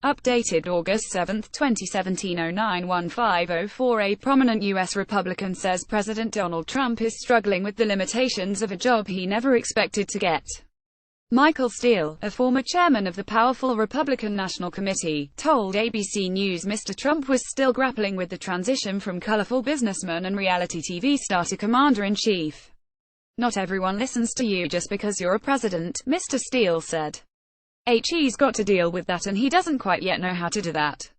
Updated August 7, 2017 091504. A prominent U.S. Republican says President Donald Trump is struggling with the limitations of a job he never expected to get. Michael Steele, a former chairman of the powerful Republican National Committee, told ABC News Mr. Trump was still grappling with the transition from colorful businessman and reality TV star to commander-in-chief. "Not everyone listens to you just because you're a president," Mr. Steele said. He's got to deal with that and he doesn't quite yet know how to do that.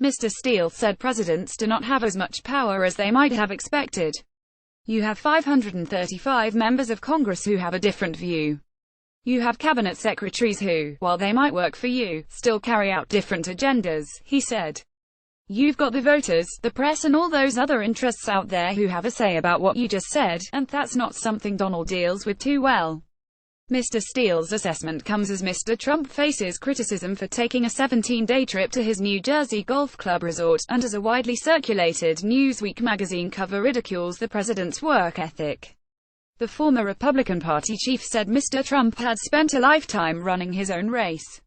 Mr. Steele said presidents do not have as much power as they might have expected. You have 535 members of Congress who have a different view. You have cabinet secretaries who, while they might work for you, still carry out different agendas, he said. You've got the voters, the press and all those other interests out there who have a say about what you just said, and that's not something Donald deals with too well. Mr. Steele's assessment comes as Mr. Trump faces criticism for taking a 17-day trip to his New Jersey golf club resort, and as a widely circulated Newsweek magazine cover ridicules the president's work ethic. The former Republican Party chief said Mr. Trump had spent a lifetime running his own race.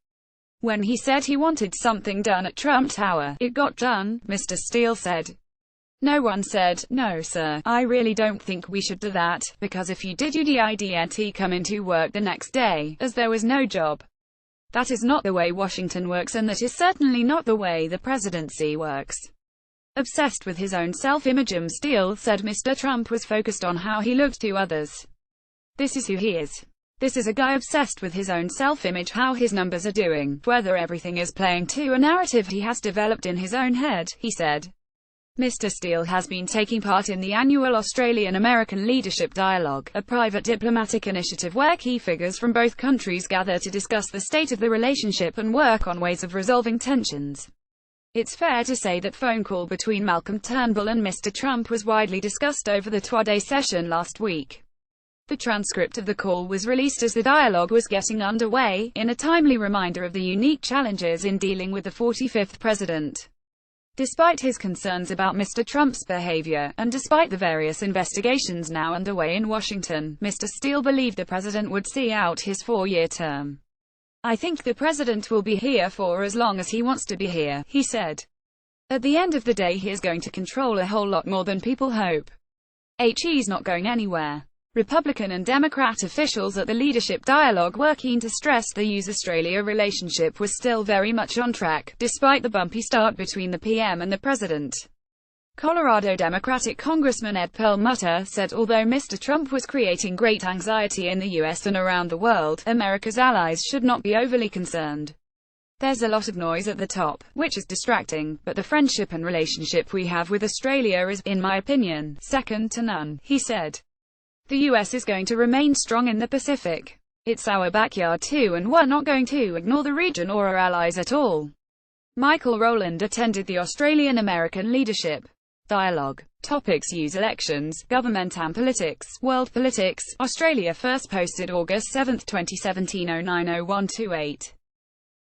When he said he wanted something done at Trump Tower, it got done, Mr. Steele said. No one said, "No sir, I really don't think we should do that, because if you did you'd come into work the next day, as there was no job." That is not the way Washington works, and that is certainly not the way the presidency works. Obsessed with his own self-image, Steele said Mr. Trump was focused on how he looked to others. This is who he is. This is a guy obsessed with his own self-image, how his numbers are doing, whether everything is playing to a narrative he has developed in his own head, he said. Mr. Steele has been taking part in the annual Australian-American Leadership Dialogue, a private diplomatic initiative where key figures from both countries gather to discuss the state of the relationship and work on ways of resolving tensions. It's fair to say that phone call between Malcolm Turnbull and Mr. Trump was widely discussed over the two-day session last week. The transcript of the call was released as the dialogue was getting underway, in a timely reminder of the unique challenges in dealing with the 45th president. Despite his concerns about Mr. Trump's behavior, and despite the various investigations now underway in Washington, Mr. Steele believed the president would see out his four-year term. "I think the president will be here for as long as he wants to be here," he said. "At the end of the day he is going to control a whole lot more than people hope. He's not going anywhere." Republican and Democrat officials at the Leadership Dialogue were keen to stress the U.S.-Australia relationship was still very much on track, despite the bumpy start between the PM and the president. Colorado Democratic Congressman Ed Perlmutter said although Mr. Trump was creating great anxiety in the U.S. and around the world, America's allies should not be overly concerned. There's a lot of noise at the top, which is distracting, but the friendship and relationship we have with Australia is, in my opinion, second to none, he said. The U.S. is going to remain strong in the Pacific. It's our backyard too, and we're not going to ignore the region or our allies at all. Michael Rowland attended the Australian-American Leadership Dialogue. Topics: use elections, government and politics, world politics. Australia First posted August 7, 2017 090128.